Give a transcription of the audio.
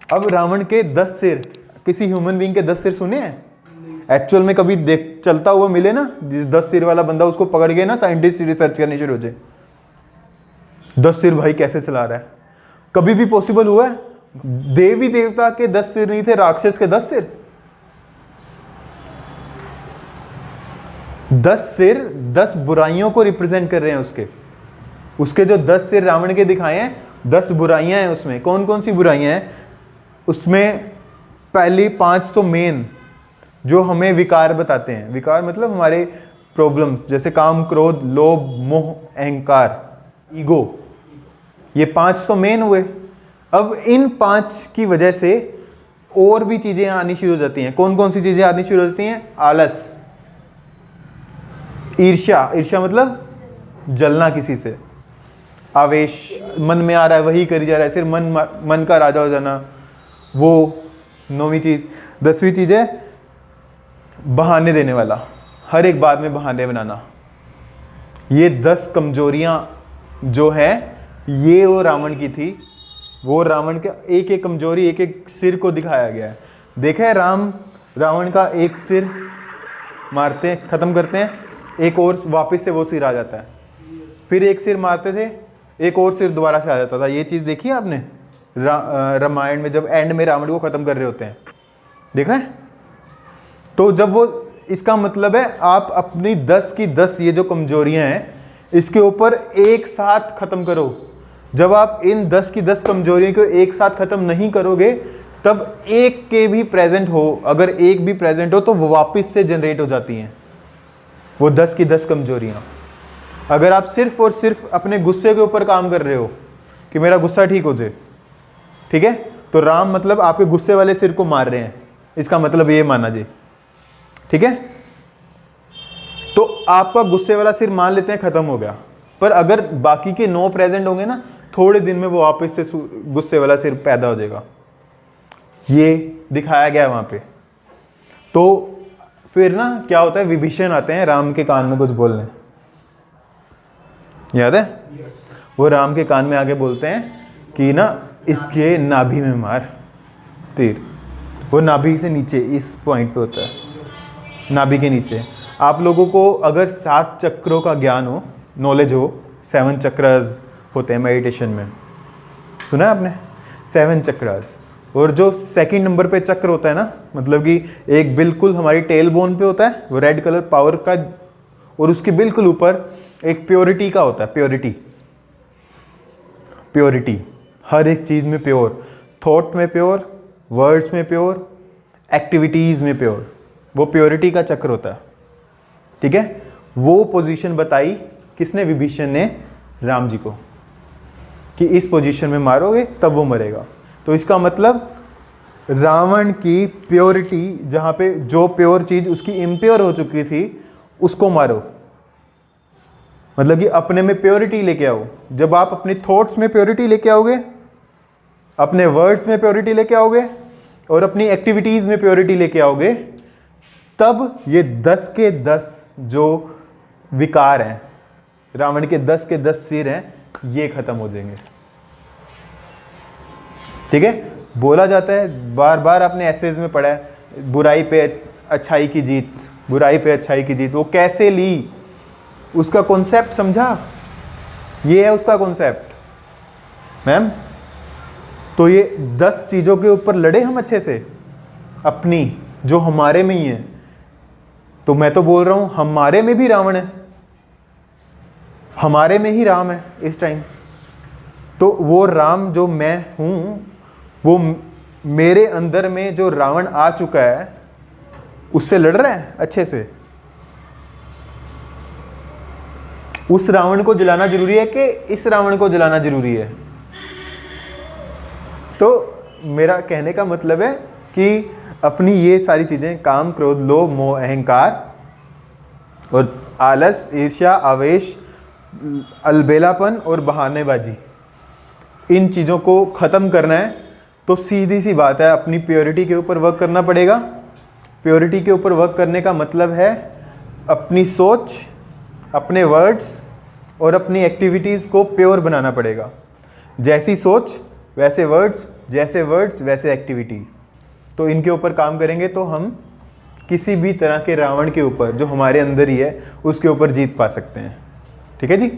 अब रावण के 10 सिर, किसी ह्यूमन बीइंग के 10 सिर सुने हैं एक्चुअल में? कभी देख चलता हुआ मिले ना, जिस 10 सिर वाला बंदा उसको पकड़ के ना साइंटिस्ट रिसर्च करनी शुरू हो जाए, 10 सिर भाई कैसे चला रहा है? कभी भी पॉसिबल हुआ है? देवी देवता के 10 सिर नहीं थे, राक्षस के 10 सिर। 10 सिर 10 बुराइयों को रिप्रेजेंट कर रहे हैं उसके जो 10 सिर रावण के दिखाए हैं, 10 बुराइयां हैं उसमें। कौन कौन सी बुराइयां हैं उसमें? पहली 5 तो मेन जो हमें विकार बताते हैं। विकार मतलब हमारे प्रॉब्लम्स, जैसे काम, क्रोध, लोभ, मोह, अहंकार, ईगो, ये 5 तो मेन हुए। अब इन 5 की वजह से और भी चीजें आनी शुरू हो जाती हैं। कौन कौन सी चीजें आनी शुरू हो जाती हैं? आलस, ईर्ष्या, ईर्ष्या मतलब जलना किसी से, आवेश, मन में आ रहा है वही करी जा रहा है, सिर्फ मन का राजा हो जाना, वो 9वीं चीज। 10वीं चीज है बहाने देने वाला, हर एक बात में बहाने बनाना। ये 10 कमजोरियां जो है ये वो रावण की थी। वो रावण का एक एक कमजोरी, एक एक सिर को दिखाया गया है। देखा है रावण का एक सिर मारते हैं, खत्म करते हैं, एक और वापस से वो सिर आ जाता है, फिर एक सिर मारते थे, एक और सिर दोबारा से आ जाता था। ये चीज़ देखी है आपने रामायण में, जब एंड में रावण को ख़त्म कर रहे होते हैं, देखा है? तो जब वो, इसका मतलब है आप अपनी 10 की 10 ये जो कमजोरियां हैं इसके ऊपर एक साथ ख़त्म करो। जब आप इन 10 की 10 कमजोरियों को एक साथ ख़त्म नहीं करोगे तब एक के भी प्रेजेंट हो, अगर एक भी प्रेजेंट हो तो वो वापस से जनरेट हो जाती हैं वो 10 की 10 कमजोरियां। अगर आप सिर्फ और सिर्फ अपने गुस्से के ऊपर काम कर रहे हो कि मेरा गुस्सा ठीक हो जाए, ठीक है, तो राम मतलब आपके गुस्से वाले सिर को मार रहे हैं, इसका मतलब ये माना जी, ठीक है? तो आपका गुस्से वाला सिर मान लेते हैं खत्म हो गया, पर अगर बाकी के 9 प्रेजेंट होंगे ना, थोड़े दिन में वो वापस से गुस्से वाला सिर पैदा हो जाएगा। ये दिखाया गया है वहां पे। तो फिर ना क्या होता है, विभीषण आते हैं राम के कान में कुछ बोलने, याद है? वो राम के कान में आके बोलते हैं कि ना इसके नाभि में मार तीर। वो नाभि से नीचे इस पॉइंट पे होता है, नाभि के नीचे। आप लोगों को अगर 7 चक्रों का ज्ञान हो, नॉलेज हो, 7 चक्रस होते हैं मेडिटेशन में, सुना है आपने? 7 चक्रस। और जो सेकंड नंबर पे चक्र होता है ना, मतलब कि एक बिल्कुल हमारी टेल बोन पे होता है, वो रेड कलर पावर का, और उसके बिल्कुल ऊपर एक प्योरिटी का होता है। प्योरिटी हर एक चीज़ में प्योर, थॉट में प्योर, वर्ड्स में प्योर, एक्टिविटीज़ में प्योर, वो प्योरिटी का चक्र होता है, ठीक है? वो पोजीशन बताई किसने? विभीषण ने राम जी को, कि इस पोजीशन में मारोगे तब वो मरेगा। तो इसका मतलब रावण की प्योरिटी, जहाँ पे जो प्योर चीज़ उसकी इम्प्योर हो चुकी थी उसको मारो, मतलब कि अपने में प्योरिटी लेके आओ। जब आप अपने थॉट्स में प्योरिटी लेके आओगे, अपने वर्ड्स में प्योरिटी लेके आओगे और अपनी एक्टिविटीज़ में प्योरिटी लेके आओगे, तब ये 10 के 10 जो विकार हैं, रावण के 10 के 10 सिर हैं, ये खत्म हो जाएंगे, ठीक है? बोला जाता है, बार बार आपने एसेज में पढ़ा है, बुराई पे अच्छाई की जीत, बुराई पे अच्छाई की जीत। वो कैसे ली, उसका कॉन्सेप्ट समझा? ये है उसका कॉन्सेप्ट मैम। तो ये 10 चीज़ों के ऊपर लड़े हम अच्छे से, अपनी जो हमारे में ही है। तो मैं तो बोल रहा हूँ हमारे में भी रावण है, हमारे में ही राम है इस टाइम। तो वो राम जो मैं हूँ, वो मेरे अंदर में जो रावण आ चुका है उससे लड़ रहा है अच्छे से। उस रावण को जलाना जरूरी है कि इस रावण को जलाना जरूरी है? तो मेरा कहने का मतलब है कि अपनी ये सारी चीज़ें, काम, क्रोध, लोभ, मोह, अहंकार और आलस, ईर्ष्या, आवेश, अलबेलापन और बहानेबाजी, इन चीज़ों को ख़त्म करना है तो सीधी सी बात है, अपनी प्योरिटी के ऊपर वर्क करना पड़ेगा। प्योरिटी के ऊपर वर्क करने का मतलब है अपनी सोच, अपने वर्ड्स और अपनी एक्टिविटीज़ को प्योर बनाना पड़ेगा। जैसी सोच वैसे वर्ड्स, जैसे वर्ड्स वैसे एक्टिविटी। तो इनके ऊपर काम करेंगे तो हम किसी भी तरह के रावण के ऊपर जो हमारे अंदर ही है उसके ऊपर जीत पा सकते हैं। ठीक है जी।